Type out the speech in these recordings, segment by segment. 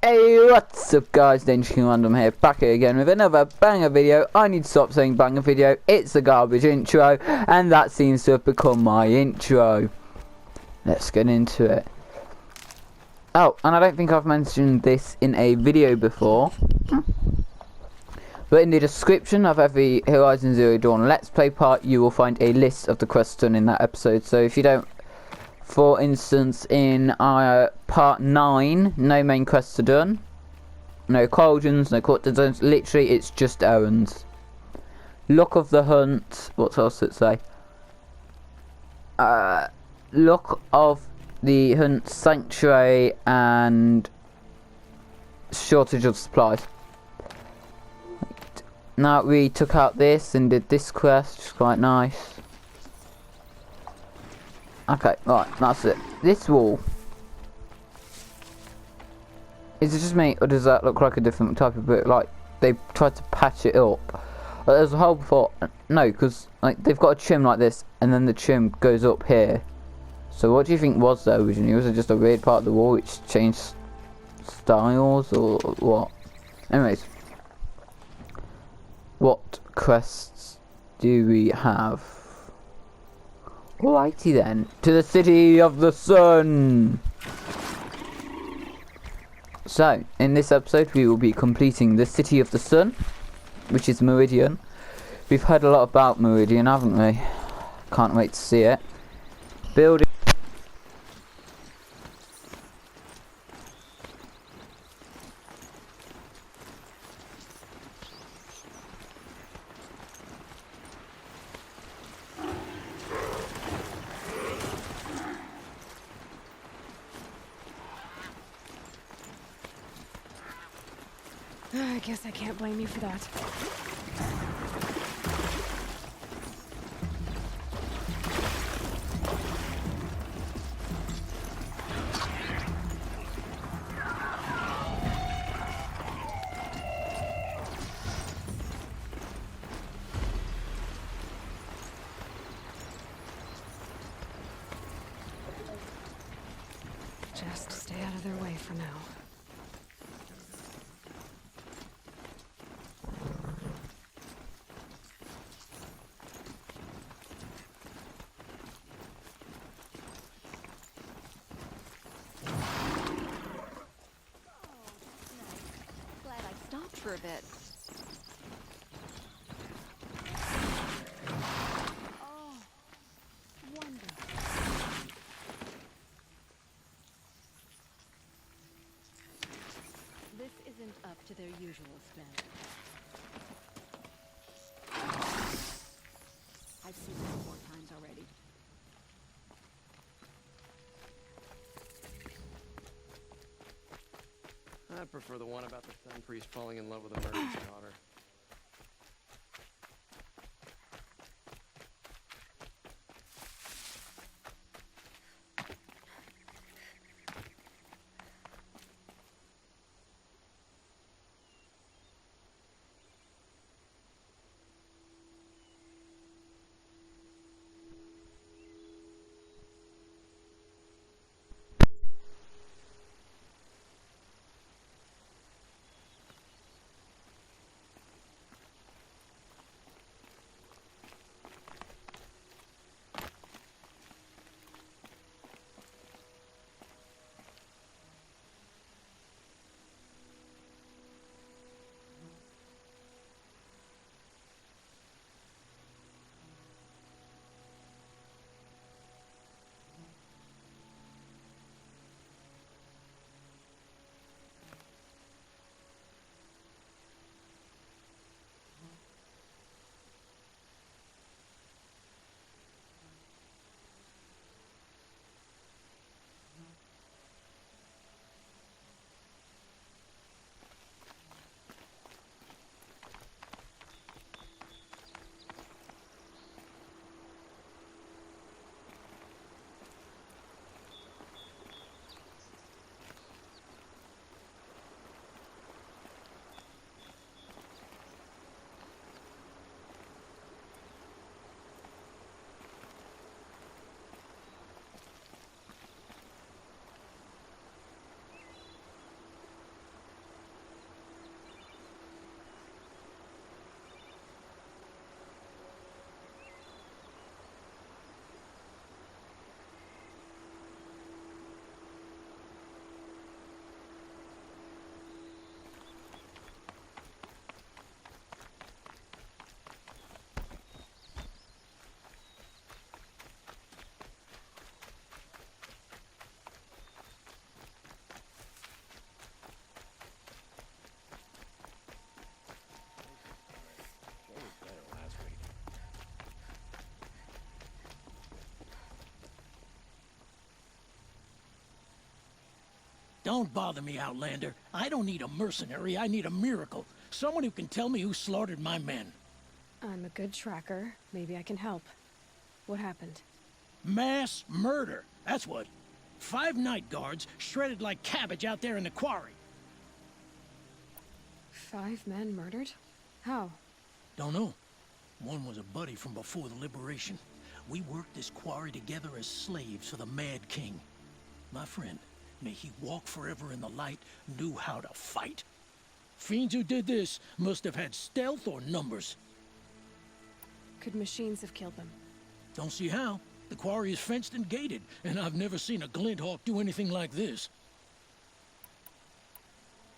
Hey, what's up guys, Vantage Random here, back here again with another banger video. I need to stop saying banger video, it's a garbage intro, and that seems to have become my intro. Let's get into it. Oh, and I don't think I've mentioned this in a video before, but in the description of every Horizon Zero Dawn Let's Play part, you will find a list of the quests done in that episode. So if you don't, for instance, in part 9, no main quests are done. No cauldrons, no quarter zones, literally it's just errands. Luck of the Hunt, what else did it say? Luck of the Hunt, Sanctuary, and shortage of supplies. Now we took out this and did this quest, which is quite nice. Okay, right, that's it. This wall. Is it just me, or does that look like a different type of brick? Like, they've tried to patch it up. But there's a hole before. No, because like they've got a trim like this, and then the trim goes up here. So what do you think was there originally? Was it just a weird part of the wall which changed styles, or what? Anyways. What quests do we have? Alrighty then, to the City of the Sun! So, in this episode we will be completing the City of the Sun, which is Meridian. We've heard a lot about Meridian, haven't we? Can't wait to see it. Building. I guess I can't blame you for that. Just stay out of their way for now. For a bit. Oh, wonderful. This isn't up to their usual standard. I've seen this 4 times already. I prefer the one about the Sun Priest falling in love with a merchant's daughter. Don't bother me, Outlander. I don't need a mercenary, I need a miracle. Someone who can tell me who slaughtered my men. I'm a good tracker. Maybe I can help. What happened? Mass murder, that's what. 5 night guards shredded like cabbage out there in the quarry. 5 men murdered? How? Don't know. One was a buddy from before the liberation. We worked this quarry together as slaves for the Mad King. My friend, may he walk forever in the light, knew how to fight. Fiends who did this must have had stealth or numbers. Could machines have killed them? Don't see how. The quarry is fenced and gated, and I've never seen a glint hawk do anything like this.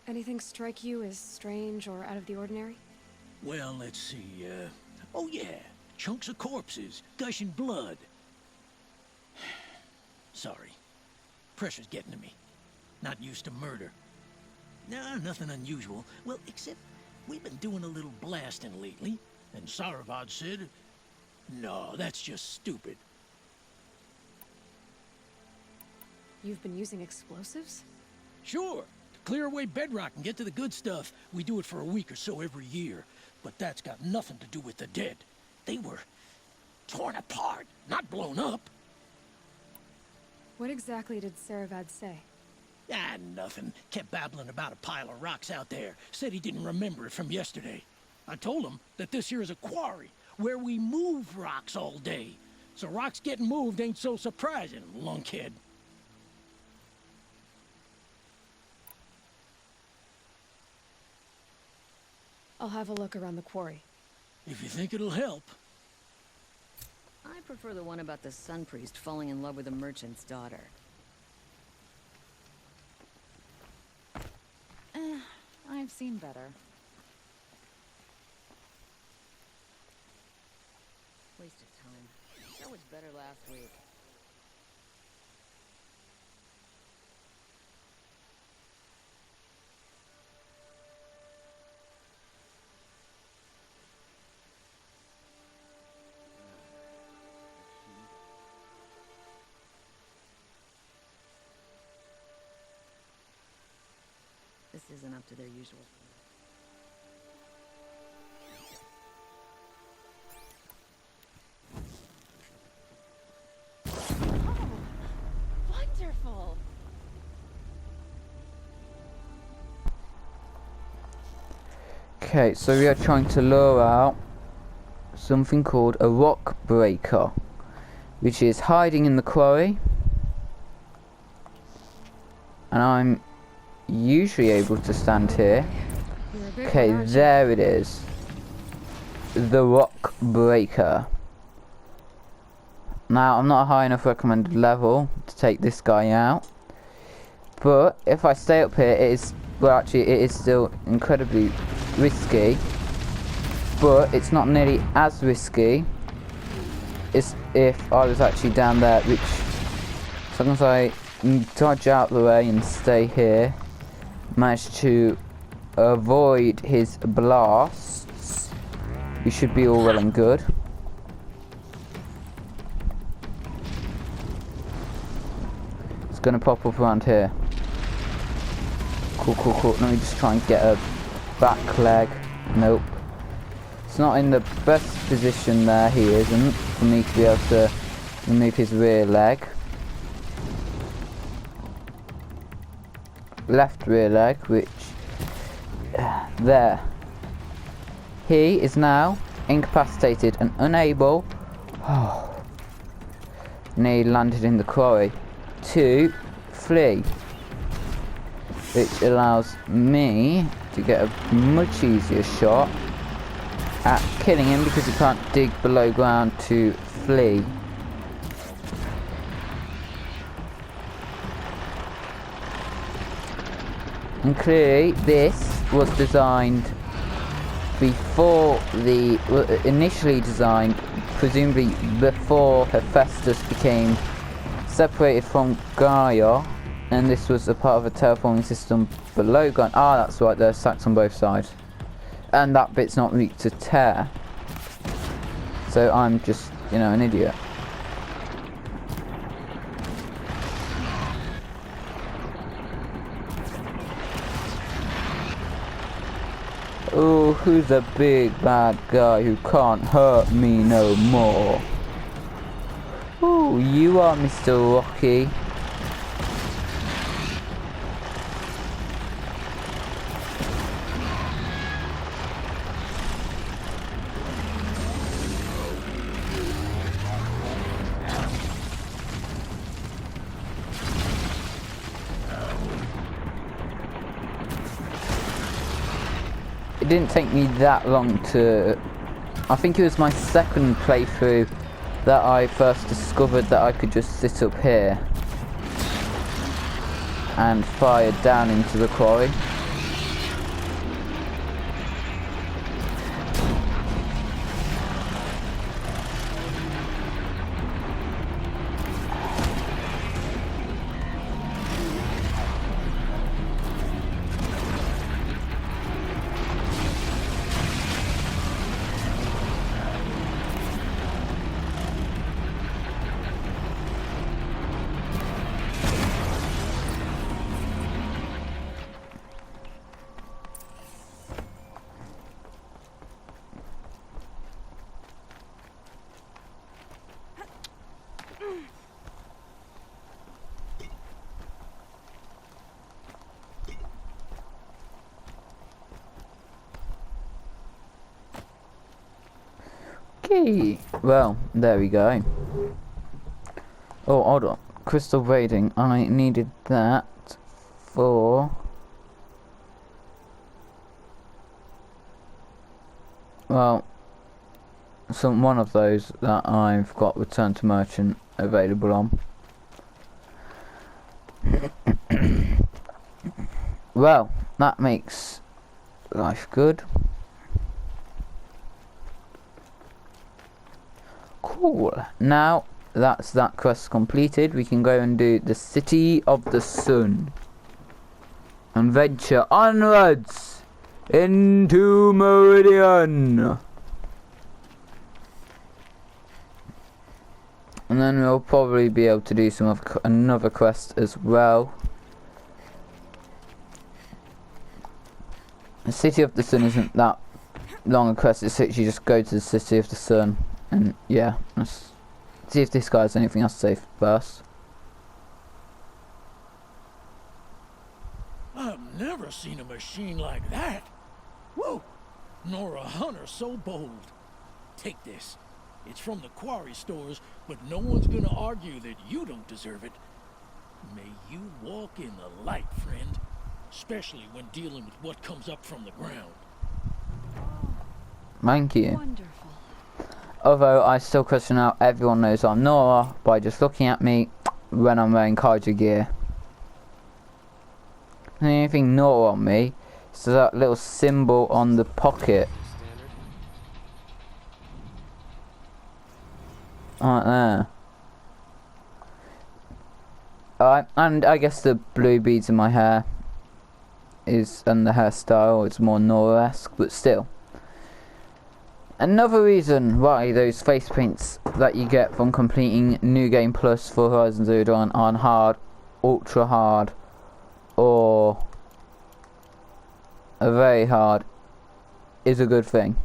Anything strike you as strange or out of the ordinary? Well, let's see, oh yeah, chunks of corpses, gushing blood. Sorry. Pressure's getting to me. Not used to murder. Nah, nothing unusual. Well, except we've been doing a little blasting lately, and Saravad said, no, that's just stupid. You've been using explosives? Sure. To clear away bedrock and get to the good stuff, we do it for a week or so every year. But that's got nothing to do with the dead. They were torn apart, not blown up. What exactly did Saravad say? Ah, nothing. Kept babbling about a pile of rocks out there. Said he didn't remember it from yesterday. I told him that this here is a quarry, where we move rocks all day. So rocks getting moved ain't so surprising, lunkhead. I'll have a look around the quarry. If you think it'll help. I prefer the one about the sun priest falling in love with a merchant's daughter. I've seen better. Waste of time. That was better last week. This isn't up to their usual. Oh, wonderful! Okay, so we are trying to lure out something called a rock breaker, which is hiding in the quarry, and I'm usually able to stand here. Okay, there it is. The rock breaker. Now, I'm not a high enough recommended level to take this guy out, but if I stay up here, it is, well, actually it is still incredibly risky, but it's not nearly as risky as if I was actually down there, which, as long as I dodge out the way and stay here, manage to avoid his blasts, we should be all well and good. It's gonna pop up around here. Cool, cool, cool. Let me just try and get a back leg. Nope. It's not in the best position there, he isn't, for me to be able to remove his rear leg. Left rear leg, which there. He is now incapacitated and unable, nearly landed in the quarry, to flee, which allows me to get a much easier shot at killing him because he can't dig below ground to flee. And clearly this was designed before initially designed, presumably before Hephaestus became separated from Gaia, and this was a part of a terraforming system below ground. Ah, that's right, there's sacks on both sides. And that bit's not weak to tear. So I'm just, you know, an idiot. Oh, who's the big bad guy who can't hurt me no more? Oh, you are Mr. Rocky. It didn't take me that long to... I think it was my second playthrough that I first discovered that I could just sit up here and fire down into the quarry. Okay, well, there we go. Oh, hold on. Crystal braiding. I needed that for... Well, one of those that I've got Return to Merchant available on. Well, that makes life good. Cool. Now that's that quest completed, we can go and do the City of the Sun and venture onwards into Meridian. And then we'll probably be able to do some of another quest as well. The City of the Sun isn't that long a quest, it's literally just go to the City of the Sun. And yeah, let's see if this guy has anything else to say first. I've never seen a machine like that. Whoa! Nor a hunter so bold. Take this. It's from the quarry stores, but no one's gonna argue that you don't deserve it. May you walk in the light, friend. Especially when dealing with what comes up from the ground. Thank you. Wonderful. Although I still question how everyone knows I'm Nora by just looking at me when I'm wearing kaiju gear. The only thing Nora on me is that little symbol on the pocket. Right there. Alright, and I guess the blue beads in my hair is, and the hairstyle is more Nora-esque, but still. Another reason why those face paints that you get from completing New Game Plus for Horizon Zero Dawn on hard, ultra hard, or a very hard is a good thing.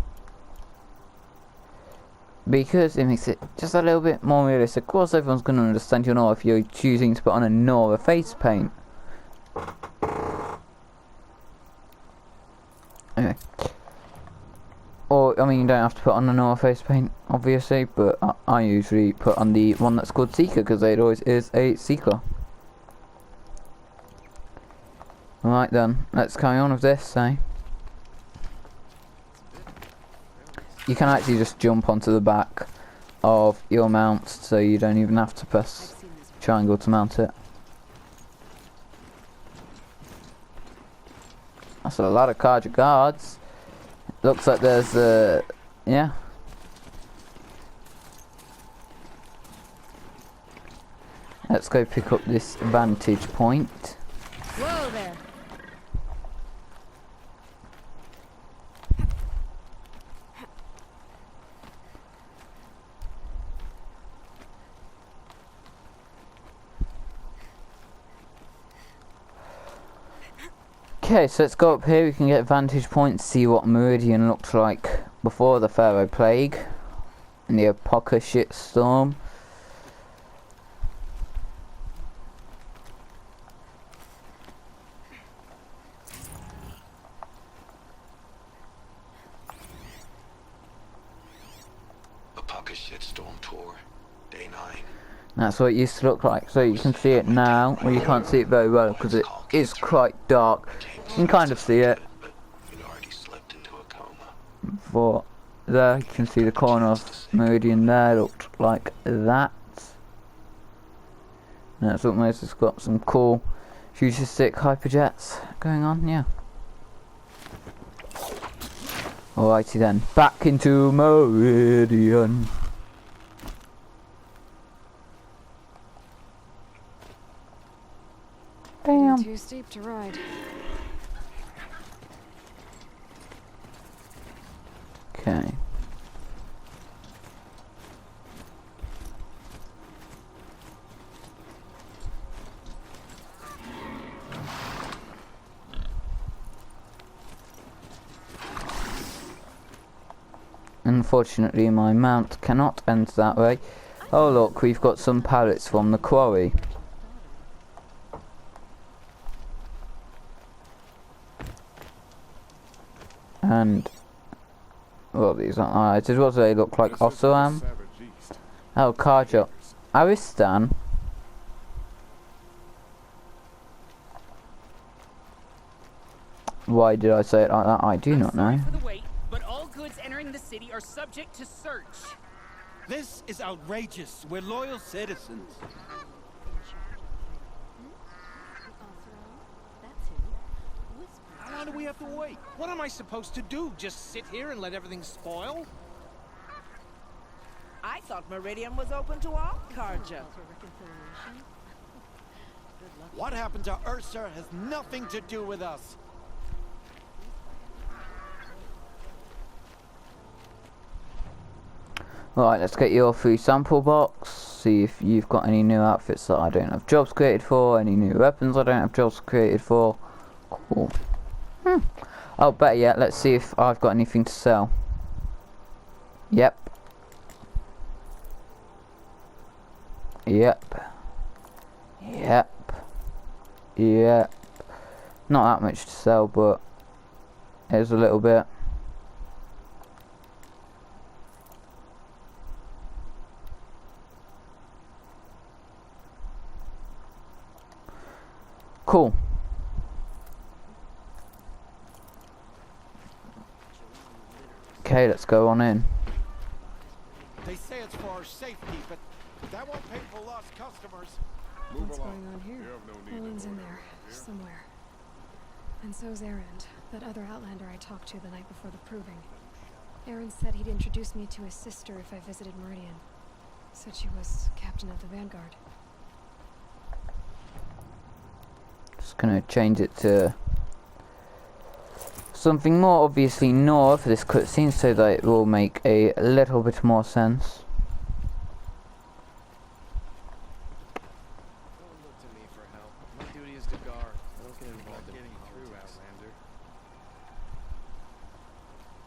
Because it makes it just a little bit more realistic. Of course everyone's going to understand you know if you're choosing to put on a Nora face paint. Anyway. Or, I mean, you don't have to put on a Nora face paint, obviously, but I usually put on the one that's called Seeker, because it always is a Seeker. Right then, let's carry on with this, eh? You can actually just jump onto the back of your mount, so you don't even have to press triangle to mount it. That's a lot of kaiju guards. Looks like there's yeah. Let's go pick up this vantage point. Whoa there. Okay, so let's go up here. We can get vantage points, see what Meridian looked like before the Pharaoh Plague and the Apoca shitstorm. Apoca shitstorm tour, day 9. That's what it used to look like. So you can see it now. Well, you can't see it very well because it is quite dark. You can kind of see it. But there, you can see the corner of Meridian there looked like that. And that's what most has got some cool futuristic hyperjets going on, yeah. Alrighty then, back into Meridian. Damn. Too steep to ride. Okay. Unfortunately, my mount cannot enter that way. Oh look, we've got some pallets from the quarry. And well, these aren't highlighted. What do they look like? Osram? Oh, Karja. Aristan? Why did I say it like that? I do not know. For the wait, but all goods entering the city are subject to search. This is outrageous. We're loyal citizens. How long do we have to wait? What am I supposed to do? Just sit here and let everything spoil? I thought Meridian was open to all, Karja. What happened to Ursa has nothing to do with us. Right, let's get your free sample box. See if you've got any new outfits that I don't have jobs created for. Any new weapons I don't have jobs created for. Cool. Oh, better yet, let's see if I've got anything to sell. Yep. Yep. Yep. Yep. Not that much to sell, but there's a little bit. Cool. Okay, let's go on in. They say it's for our safety, but that won't pay for lost customers. What's going on here? Owen's in there, somewhere. And so's Erend, that other Outlander I talked to the night before the proving. Erend said he'd introduce me to his sister if I visited Meridian. Said she was captain of the Vanguard. Just gonna change it to something more obviously Nora for this cutscene so that it will make a little bit more sense. Don't look to me for help. My duty is to guard. I don't get involved in getting through,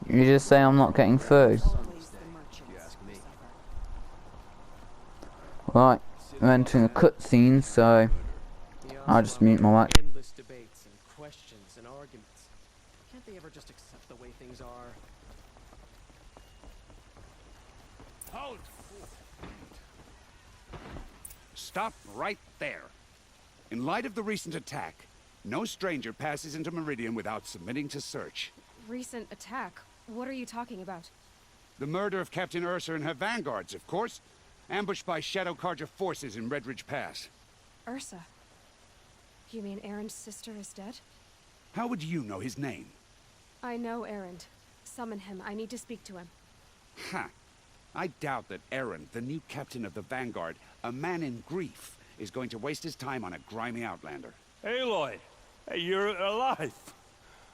Outlander. You just say I'm not getting through. You ask me. Right, we're entering a cutscene, so I'll just mute my mic. Endless debates and questions and arguments. Can't they ever just accept the way things are? Halt! Stop right there. In light of the recent attack, no stranger passes into Meridian without submitting to search. Recent attack? What are you talking about? The murder of Captain Ursa and her vanguards, of course. Ambushed by Shadow Carja forces in Red Ridge Pass. Ursa? You mean Erend's sister is dead? How would you know his name? I know Erend. Summon him. I need to speak to him. Ha! I doubt that Erend, the new captain of the Vanguard, a man in grief, is going to waste his time on a grimy outlander. Aloy! Hey, you're alive!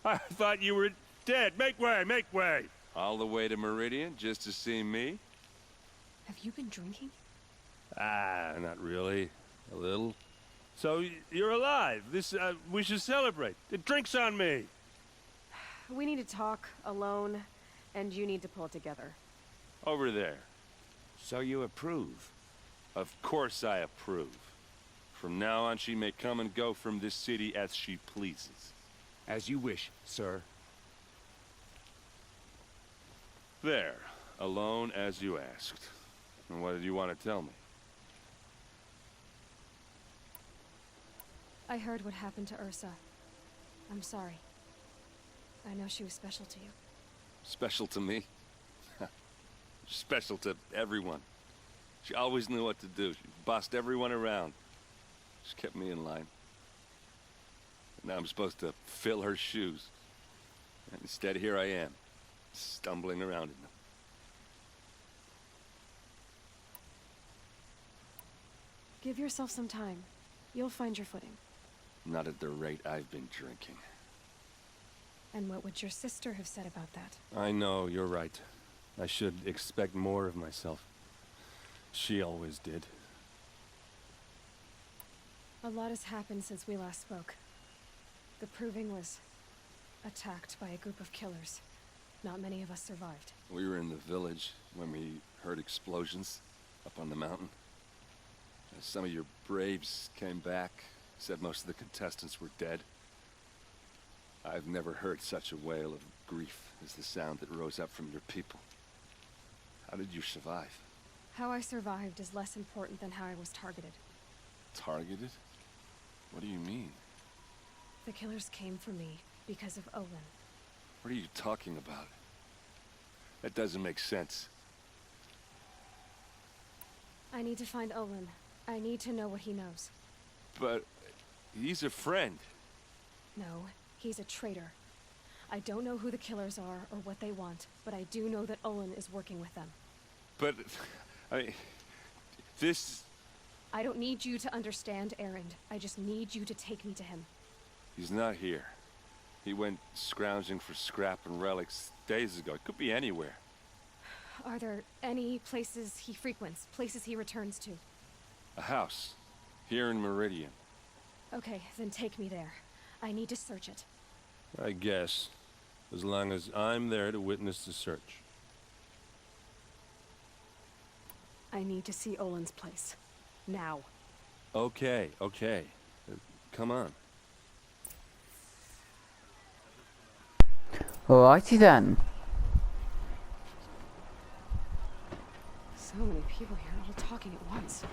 I thought you were dead. Make way, make way! All the way to Meridian just to see me? Have you been drinking? Ah, not really. A little. So you're alive. We should celebrate. The drink's on me. We need to talk alone, and you need to pull it together. Over there. So you approve? Of course I approve. From now on, she may come and go from this city as she pleases. As you wish, sir. There. Alone as you asked. And what did you want to tell me? I heard what happened to Ursa. I'm sorry. I know she was special to you. Special to me? Special to everyone. She always knew what to do. She bossed everyone around. She kept me in line. Now I'm supposed to fill her shoes. And instead, here I am, stumbling around in them. Give yourself some time. You'll find your footing. Not at the rate I've been drinking. And what would your sister have said about that? I know, you're right. I should expect more of myself. She always did. A lot has happened since we last spoke. The Proving was attacked by a group of killers. Not many of us survived. We were in the village when we heard explosions up on the mountain. Some of your braves came back, said most of the contestants were dead. I've never heard such a wail of grief as the sound that rose up from your people. How did you survive? How I survived is less important than how I was targeted. Targeted? What do you mean? The killers came for me because of Olin. What are you talking about? That doesn't make sense. I need to find Olin. I need to know what he knows. But he's a friend. No, he's a traitor. I don't know who the killers are or what they want, but I do know that Olin is working with them. But, I mean, this... I don't need you to understand, Erend. I just need you to take me to him. He's not here. He went scrounging for scrap and relics days ago. It could be anywhere. Are there any places he frequents, places he returns to? A house. Here in Meridian. Okay, then take me there. I need to search it. I guess. As long as I'm there to witness the search. I need to see Olin's place. Now. Okay. Come on. Alrighty then. So many people here, all talking at once.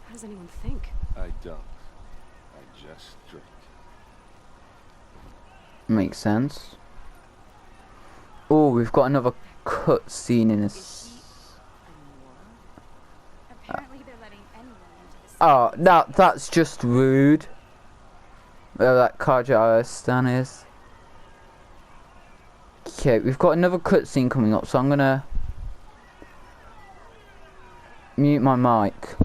How does anyone think? I don't. I just drink. Makes sense. Oh, we've got another cutscene in this. Apparently they're letting anyone into the Oh, that's just rude. Where that Kajara Stan is. Okay, we've got another cutscene coming up, so I'm gonna mute my mic.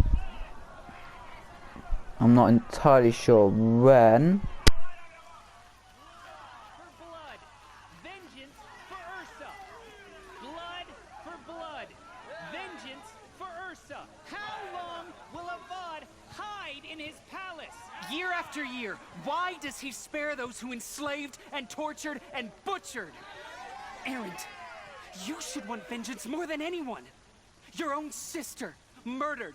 I'm not entirely sure when. For blood, vengeance for Ursa. Blood for blood, vengeance for Ursa. How long will Avad hide in his palace? Year after year, why does he spare those who enslaved and tortured and butchered? Erend, you should want vengeance more than anyone. Your own sister, murdered,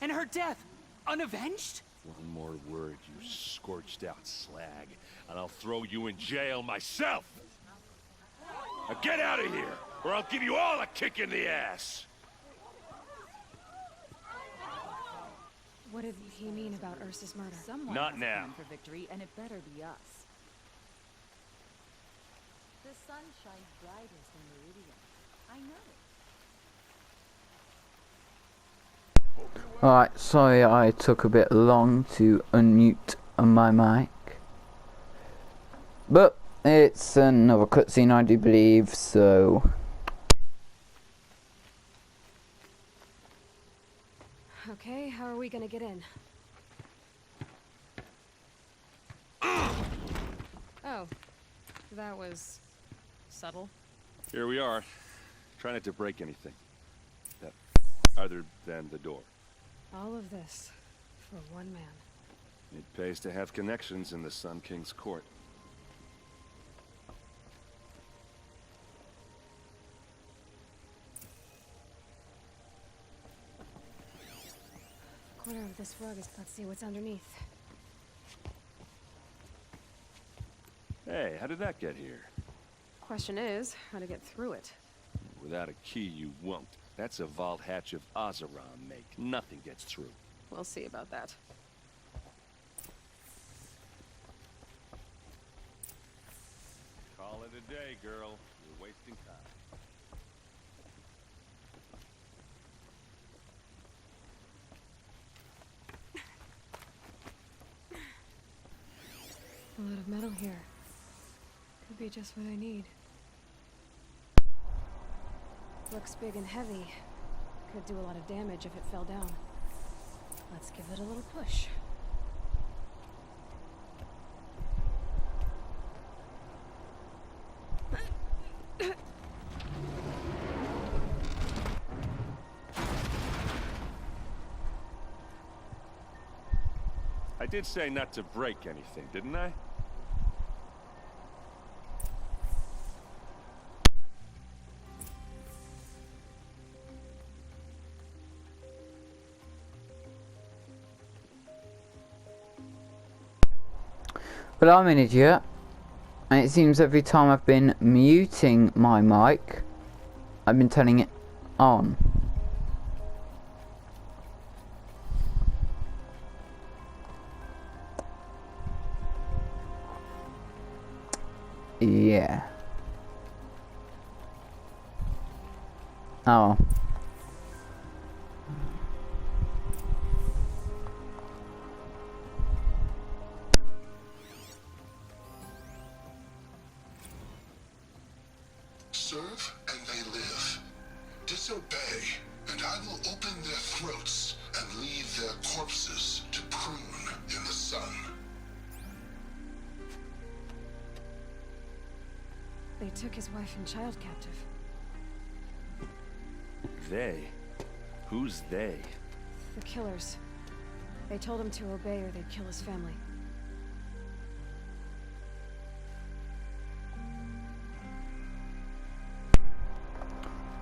and her death, unavenged? One more word, you scorched out slag, and I'll throw you in jail myself! Now get out of here, or I'll give you all a kick in the ass! What did he mean about Ursa's murder? Someone Not has a now. plan for victory, and it better be us. The sun shines brightest in Meridian. I know it. Alright, sorry I took a bit long to unmute my mic. But it's another cutscene, I do believe, so... Okay, how are we gonna get in? Oh, that was subtle. Here we are. Try not to break anything. Other than the door. All of this for one man. It pays to have connections in the Sun King's court. The corner of this rug is... Let's see what's underneath. Hey, how did that get here? Question is, how to get through it. Without a key, you won't. That's a vault hatch of Ozeron make. Nothing gets through. We'll see about that. Call it a day, girl. You're wasting time. A lot of metal here. Could be just what I need. Looks big and heavy. Could do a lot of damage if it fell down. Let's give it a little push. I did say not to break anything, didn't I? Well, I'm an idiot, and it seems every time I've been muting my mic, I've been turning it on. Yeah. Oh. Serve and they live. Disobey, and I will open their throats and leave their corpses to prune in the sun. They took his wife and child captive. They? Who's they? The killers. They told him to obey or they'd kill his family.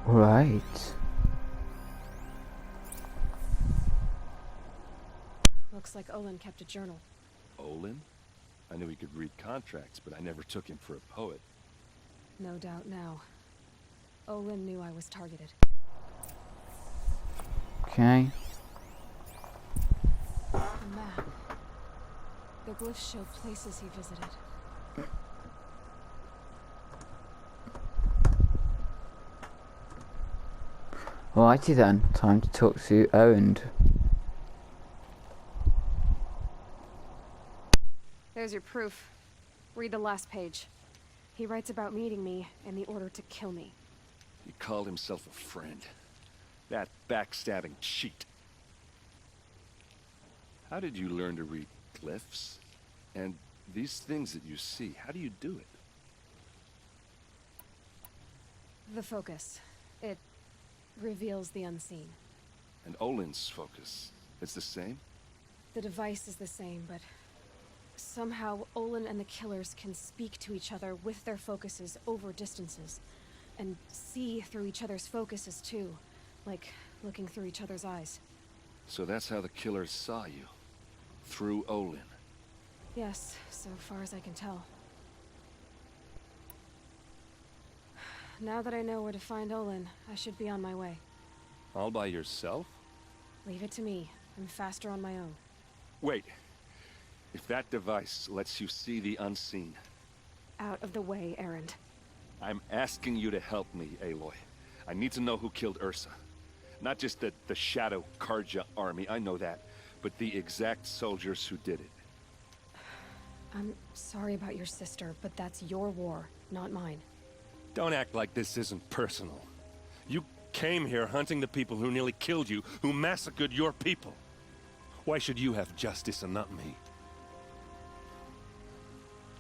Right. Looks like Olin kept a journal. Olin? I knew he could read contracts, but I never took him for a poet. No doubt now. Olin knew I was targeted. Okay. A map. The glyphs show places he visited. Alrighty then, time to talk to Owen. There's your proof. Read the last page. He writes about meeting me and the order to kill me. He called himself a friend. That backstabbing cheat. How did you learn to read glyphs? And these things that you see, how do you do it? The focus. It reveals the unseen. And Olin's focus, it's the same? The device is the same, but somehow Olin and the killers can speak to each other with their focuses over distances. And see through each other's focuses too. Like looking through each other's eyes. So that's how the killers saw you? Through Olin? Yes, so far as I can tell. Now that I know where to find Olin, I should be on my way. All by yourself? Leave it to me. I'm faster on my own. Wait. If that device lets you see the unseen... Out of the way, Erend. I'm asking you to help me, Aloy. I need to know who killed Ursa. Not just the Shadow Karja army, I know that, but the exact soldiers who did it. I'm sorry about your sister, but that's your war, not mine. Don't act like this isn't personal. You came here hunting the people who nearly killed you, who massacred your people. Why should you have justice and not me?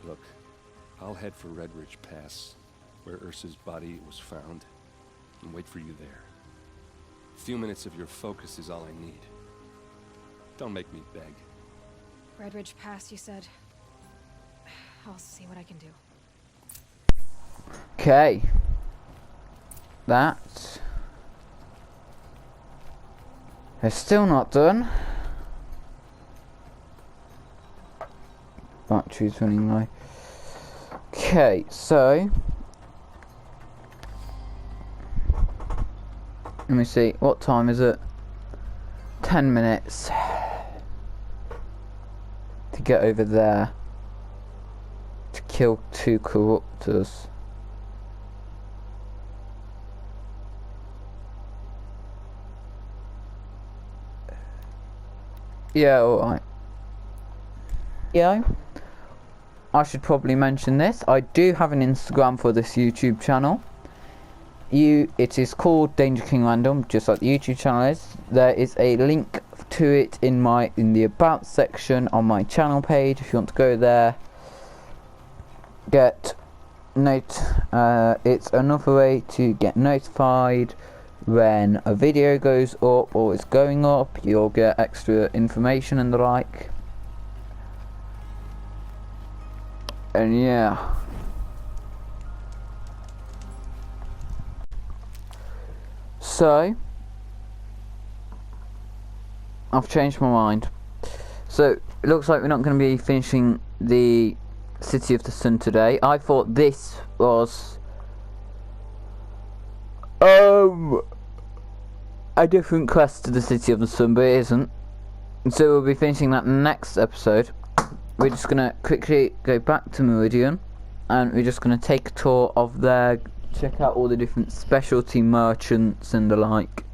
Look, I'll head for Red Ridge Pass, where Ursa's body was found, and wait for you there. A few minutes of your focus is all I need. Don't make me beg. Red Ridge Pass, you said. I'll see what I can do. Okay. That. They're still not done. Battery's running low. Okay, so let me see, what time is it? 10 minutes to get over there to kill 2 corruptors. Yeah, alright. Yeah, I should probably mention this. I do have an Instagram for this YouTube channel. It is called Danger King Random, just like the YouTube channel is. There is a link to it in the about section on my channel page. If you want to go there, it's another way to get notified when a video goes up or is going up. You'll get extra information and the like. And yeah. So I've changed my mind. So it looks like we're not going to be finishing the City of the Sun today. I thought this was a different quest to the City of the Sun, but it isn't. So we'll be finishing that next episode. We're just going to quickly go back to Meridian, and we're just going to take a tour of there, check out all the different specialty merchants and the like.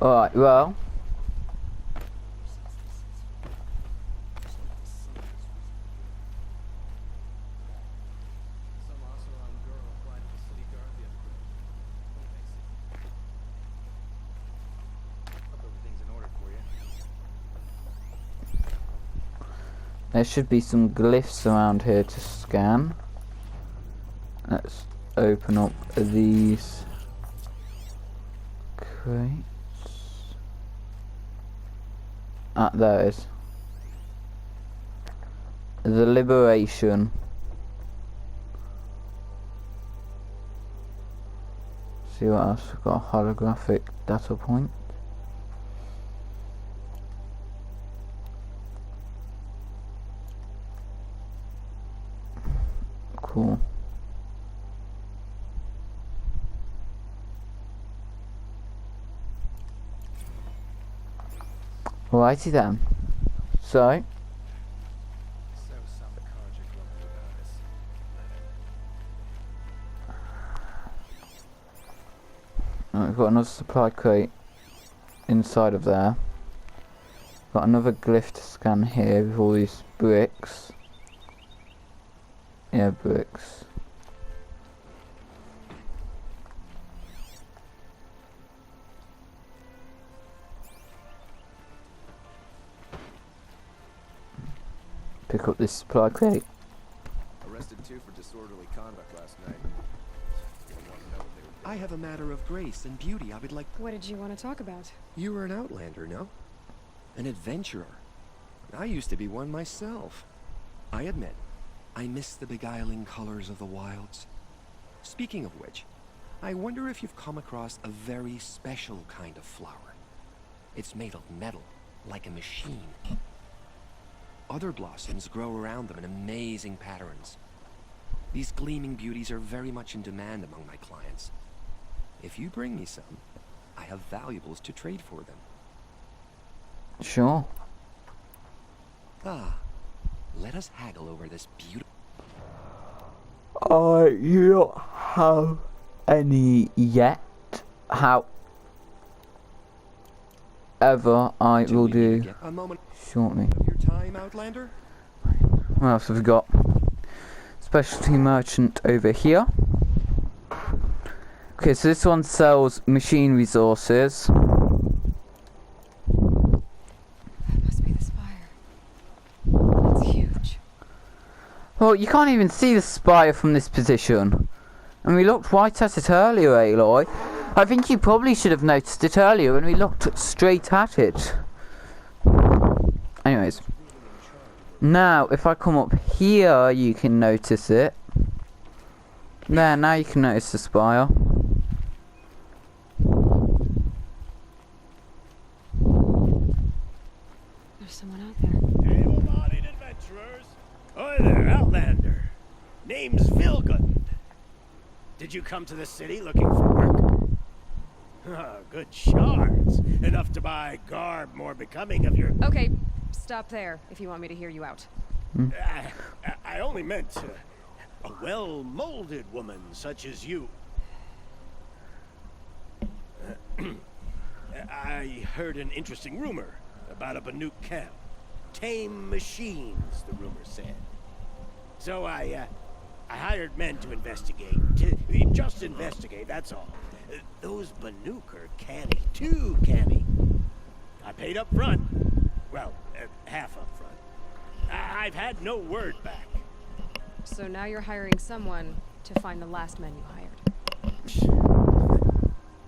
Alright, well. There should be some glyphs around here to scan. Let's open up these crates. Ah, there it is. The Liberation. See what else we've got. A holographic data point. Cool. Alrighty then. So we've got another supply crate inside of there. Got another glyph to scan here with all these bricks. Yeah, bricks. Pick up this supply crate. Arrested 2 for disorderly conduct last night. I have a matter of grace and beauty I would like... What did you want to talk about? You were an outlander, no? An adventurer. I used to be one myself. I admit, I miss the beguiling colors of the wilds. Speaking of which, I wonder if you've come across a very special kind of flower. It's made of metal, like a machine. Other blossoms grow around them in amazing patterns. These gleaming beauties are very much in demand among my clients. If you bring me some, I have valuables to trade for them. Sure. Ah, let us haggle over this beautiful... You don't have any yet. However, I will do a moment shortly. of your time, Outlander? What else have we got? Specialty merchant over here. Okay, so this one sells machine resources. That must be the spire. It's huge. Well, you can't even see the spire from this position. And we looked right at it earlier, Aloy. I think you probably should have noticed it earlier when we looked straight at it. Anyways. Now, if I come up here, you can notice it. There, now you can notice the spire. There's someone out there. Able-bodied adventurers. Hi there, Outlander. Name's Vilgund. Did you come to the city looking for work? Ah, good shards. Enough to buy garb more becoming of your... Okay, stop there if you want me to hear you out. I only meant a well-molded woman such as you. I heard an interesting rumor about a Banuk camp. Tame machines, the rumor said. So I hired men to investigate. Just investigate, that's all. Those Banuk are canny, too canny. I paid up front. Well, half up front. I've had no word back. So now you're hiring someone to find the last men you hired.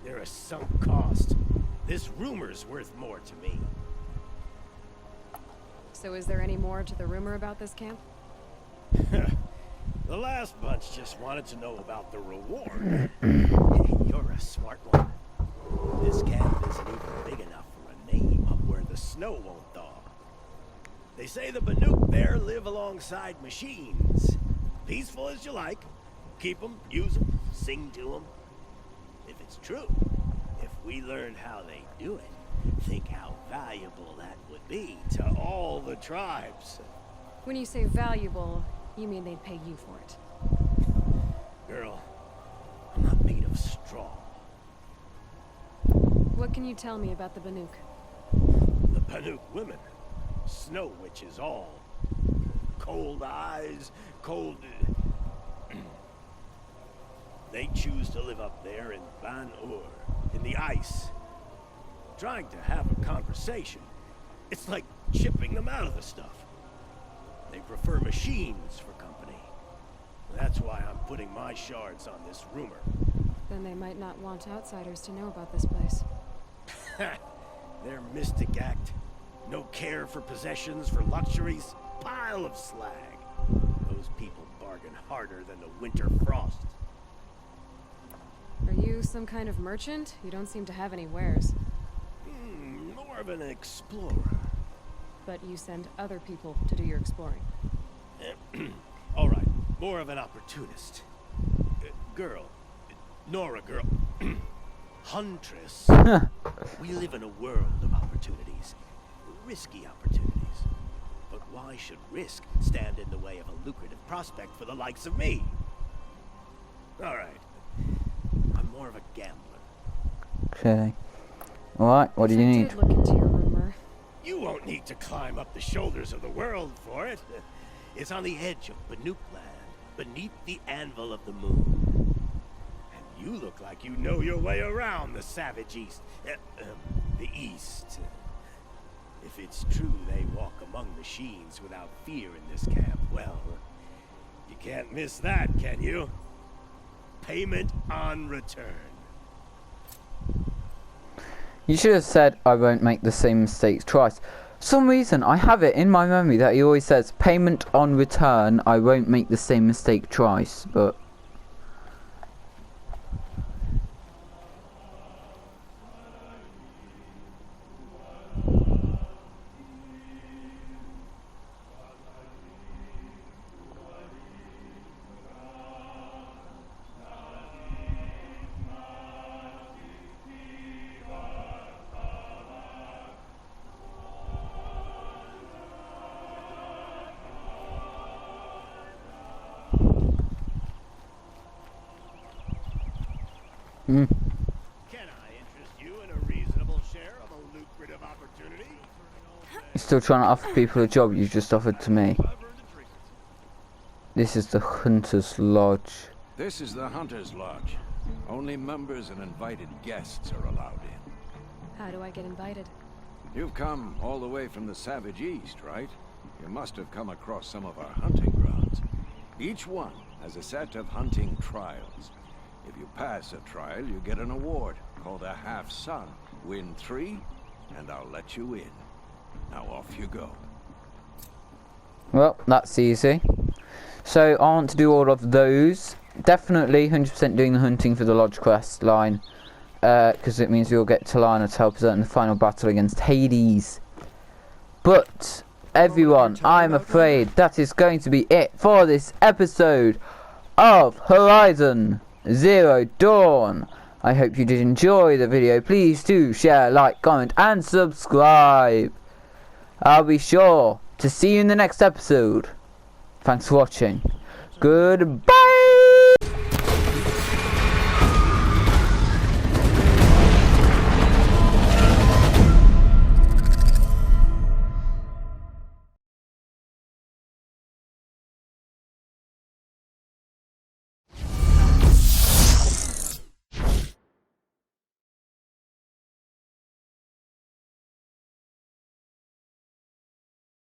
They're a sunk cost. This rumor's worth more to me. So is there any more to the rumor about this camp? The last bunch just wanted to know about the reward. You're a smart one. This camp isn't even big enough for a name up where the snow won't thaw. They say the Banuk there live alongside machines. Peaceful as you like. Keep them, use them, sing to them. If it's true, if we learned how they do it, think how valuable that would be to all the tribes. When you say valuable, you mean they'd pay you for it. Girl, I'm not made of straw. What can you tell me about the Banuk? The Banuk women. Snow witches all. Cold eyes, cold... They choose to live up there in Ban-Ur, in the ice. Trying to have a conversation. It's like chipping them out of the stuff. They prefer machines for company. That's why I'm putting my shards on this rumor. Then they might not want outsiders to know about this place. Their mystic act. No care for possessions, for luxuries. Pile of slag. Those people bargain harder than the winter frost. Are you some kind of merchant? You don't seem to have any wares. More of an explorer. But you send other people to do your exploring. All right, more of an opportunist. Girl. Nora girl. Huntress. We live in a world of opportunities. Risky opportunities. But why should risk stand in the way of a lucrative prospect for the likes of me? All right. I'm more of a gambler. Okay. Alright, what do you need? I did look into your rumor. You won't need to climb up the shoulders of the world for it. It's on the edge of Banuk land, beneath the anvil of the moon. And you look like you know your way around the savage east. The east. If it's true they walk among machines without fear in this camp, well, you can't miss that, can you? Payment on return. You should have said, I won't make the same mistakes twice. For some reason, I have it in my memory that he always says, payment on return, I won't make the same mistake twice, but... Hmm. Can I interest you in a reasonable share of a lucrative opportunity? You're still trying to offer people a job you just offered to me. This is the Hunter's Lodge. This is the Hunter's Lodge. Only members and invited guests are allowed in. How do I get invited? You've come all the way from the Savage East, right? You must have come across some of our hunting grounds. Each one has a set of hunting trials. If you pass a trial, you get an award called a half-sun. Win 3, and I'll let you in. Now off you go. Well, that's easy. So I want to do all of those. Definitely 100% doing the hunting for the Lodge quest line. Because it means we'll get Talana to help us out in the final battle against Hades. But, everyone, I'm afraid that is going to be it for this episode of Horizon Zero Dawn. I hope you did enjoy the video. Please do share, like, comment and subscribe. I'll be sure to see you in the next episode. Thanks for watching. Goodbye.